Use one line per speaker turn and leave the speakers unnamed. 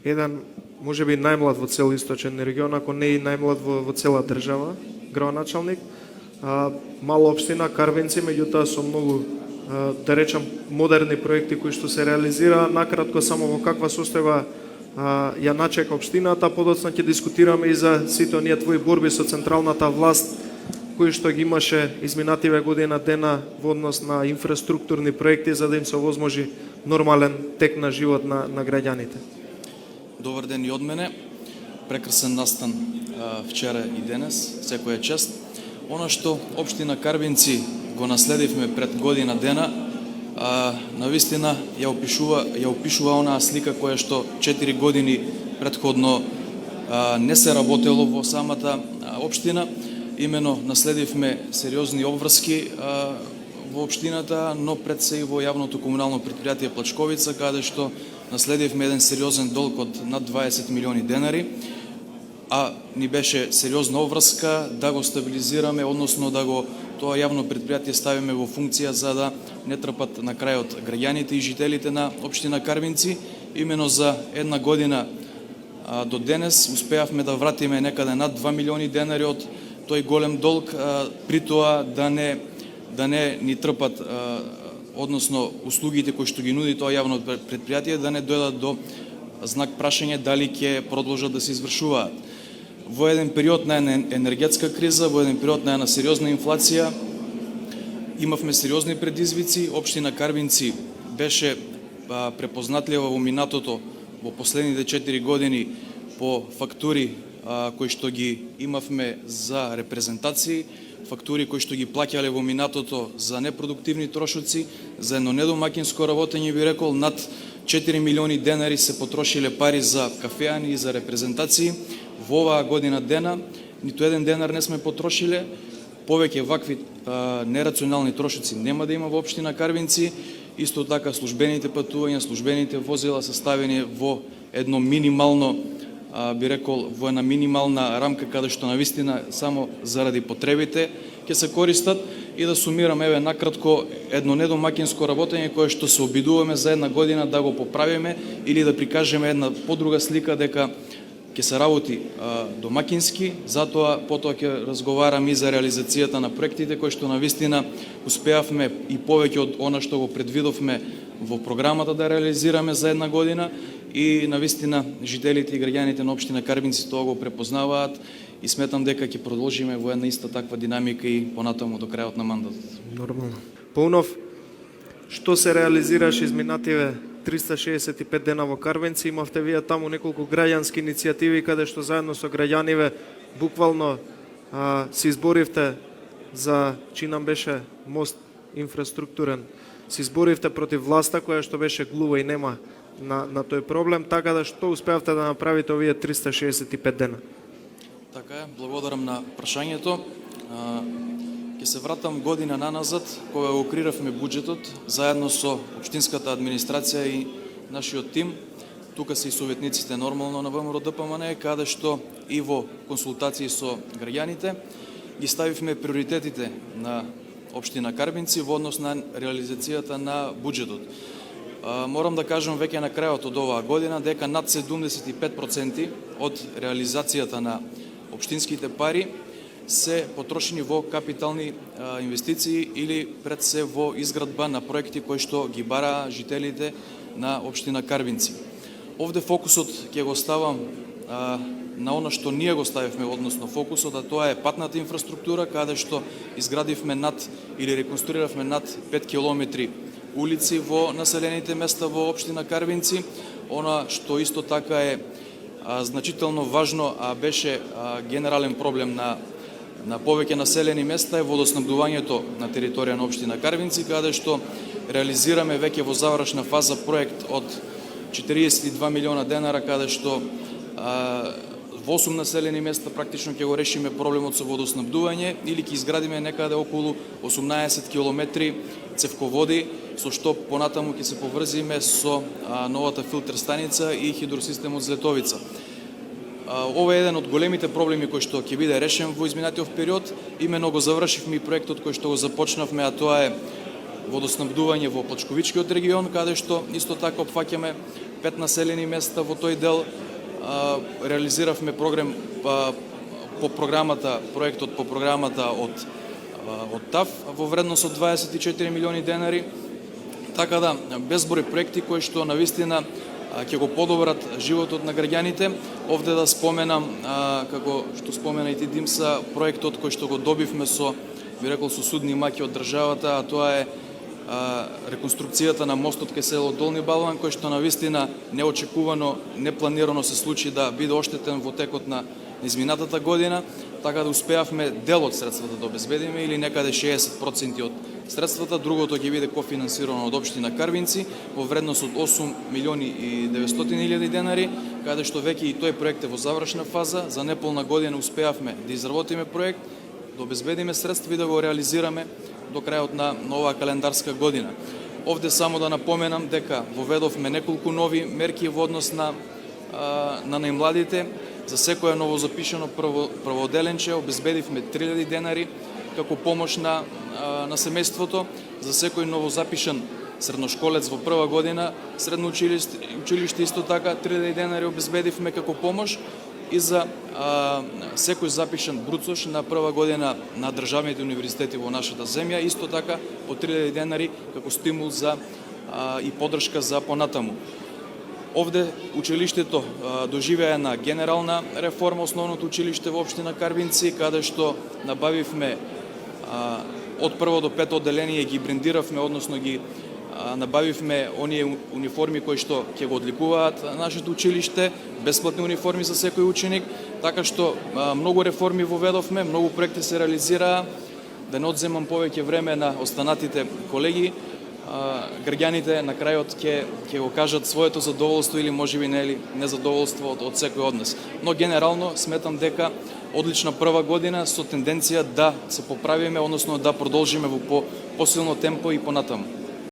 еден, можеби најмлад во цел Источен регион, ако не и најмлад во цела држава, градоначалник. Мала општина Карвенци, меѓутоа со многу, да речам, модерни проекти кои што се реализира. Накратко само во каква состојба ја начека општината, подоцна ќе дискутираме и за сите оние твои борби со централната власт кои што ги имаше изминативе година дена во однос на инфраструктурни проекти за да им се овозможи нормален тек на живот на граѓаните.
Добар ден и од мене. Прекрасен настан вчера и денес, секоја чест. Она што општина Карвинци го наследивме пред година дена, навистина ја опишува онаа слика која што 4 години претходно не се работело во самата општина. Имено наследивме сериозни обврски во општината, но пред се и во јавното комунално предпријатие Плачковица, каде што наследивме еден сериозен долг од над 20 милиони денари, а ни беше сериозна обврска да го стабилизираме, односно да го тоа јавно предпријатие ставиме во функција за да не трпат на крајот граѓаните и жителите на општина Карвинци. Имено за една година до денес успеавме да вратиме некаде над 2 милиони денари од тој голем долг, при тоа да не ни трпат, односно услугите кои што ги нуди тоа јавно предпријатие да не дојдат до знак прашање дали ќе продолжат да се извршуваат. Во еден период на енергетска криза, во еден период на една сериозна инфлација, имавме сериозни предизвици. Општина Карвинци беше препознатлива во минатото, во последните 4 години по фактури кои што ги имавме за репрезентации, фактури кои што ги плаќале во минатото за непродуктивни трошоци, за едно недомакинско работење, би рекол, над 4 милиони денари се потрошиле пари за кафеани и за репрезентации. Во оваа година дена, ниту еден денар не сме потрошиле, повеќе вакви нерационални трошоци нема да има во општина Карвинци. Исто така службените патувања, службените возила се ставени во едно минимално, би рекол, во една минимална рамка каде што навистина само заради потребите ќе се користат. И да сумирам, еве накратко, едно недомакинско работење кое што се обидуваме за една година да го поправиме или да прикажеме една подруга слика дека ќе се работи домакински, затоа потоа ќе разговарам и за реализацијата на проектите кои што навистина успеавме и повеќе од она што го предвидовме во програмата да реализираме за една година. И навистина жителите и граѓаните на општина Карвинци тоа го препознаваат и сметам дека ќе продолжиме во една иста таква динамика и понатаму до крајот на мандатот.
Нормално. Паунов, што се реализираше изминативе 365 дена во Карвинци? Имавте вие таму неколку граѓански иницијативи каде што заедно со граѓаниве буквално се изборивте за, чинам беше мост инфраструктурен, се изборивте против власта која што беше глува и нема на тој проблем, така да што успеавте да направите овие 365 дена?
Така е, благодарам на прашањето. Ќе се вратам година наназад, кога го креиравме буџетот, заедно со општинската администрација и нашиот тим. Тука се и советниците нормално на ВМРО ДПМН, каде што и во консултации со граѓаните ги ставивме приоритетите на општина Карвинци во однос на реализацијата на буџетот. Морам да кажам веќе на крајот од оваа година дека над 75% од реализацијата на општинските пари се потрошени во капитални инвестиции или пред се во изградба на проекти кои што ги бараа жителите на општина Карвинци. Овде фокусот ќе го ставам на она што ние го ставивме, односно фокусот, а тоа е патната инфраструктура, каде што изградивме над или реконструиравме над 5 километри улици во населените места во општина Карвинци. Она што исто така е значително важно, а беше генерален проблем на повеќе населени места е водоснабдувањето на територија на општина Карвинци, каде што реализираме веќе во завршна фаза проект од 42 милиона денара, каде што во 8 населени места практично ќе го решиме проблемот со водоснабдување или ќе изградиме некаде околу 18 километри цевководи, со што понатаму ќе се поврзиме со новата филтер станица и хидросистемот Злетовица. Ова е еден од големите проблеми кој што ќе биде решен во изминатиот период. Имено го завршивме и проектот кој што го започнавме, а тоа е водоснабдување во Плачковичкиот регион, каде што исто така опфаќаме 5 населени места во тој дел. Реализиравме програм по програмата, проектот по програмата од ТАФ во вредност од 24 милиони денари. Така да, безброј проекти кои што навистина ќе го подобрат животот на граѓаните. Овде да споменам, како што спомена и ти Димса, проектот кој што го добивме со, би рекол, со судни маки од државата, а тоа е реконструкцијата на мостот кај село Долни Балван, кој што навистина неочекувано, непланирано се случи да биде оштетен во текот на изминатата година, така да успеавме дел од средствата да обезбедиме или некаде 60% од средствата, другото ќе биде кофинансирано од општина Карвинци во вредност од 8 милиони и 900 илјади денари, каде што веќе и тој проект е во завршна фаза. За неполна година успеавме да изработиме проект, да обезбедиме средства и да го реализираме до крајот на оваа календарска година. Овде само да напоменам дека воведовме неколку нови мерки во однос на најмладите. За секое новозапишано праводеленче обезбедивме 3000 денари како помош на семејството. За секој новозапишан средношколец во прва година средно училиште исто така 3000 денари обезбедивме како помош, и за секој запишан бруцош на прва година на државните универзитети во нашата земја исто така по 3000 денари како стимул за и поддршка за понатаму. Овде училиштето доживеа една генерална реформа, основното училиште во општина Карвинци, каде што набавивме од прво до пето одделение, ги брендиравме, односно ги набавивме оние униформи кои што ќе го одликуваат нашето училиште, бесплатни униформи за секој ученик, така што многу реформи воведовме, многу проекти се реализираа. Да не одземам повеќе време на останатите колеги, граѓаните на крајот ќе го кажат своето задоволство или можеби незадоволство од секој од нас. Но генерално сметам дека одлична прва година со тенденција да се поправиме, односно да продолжиме во посилно темпо и понатаму.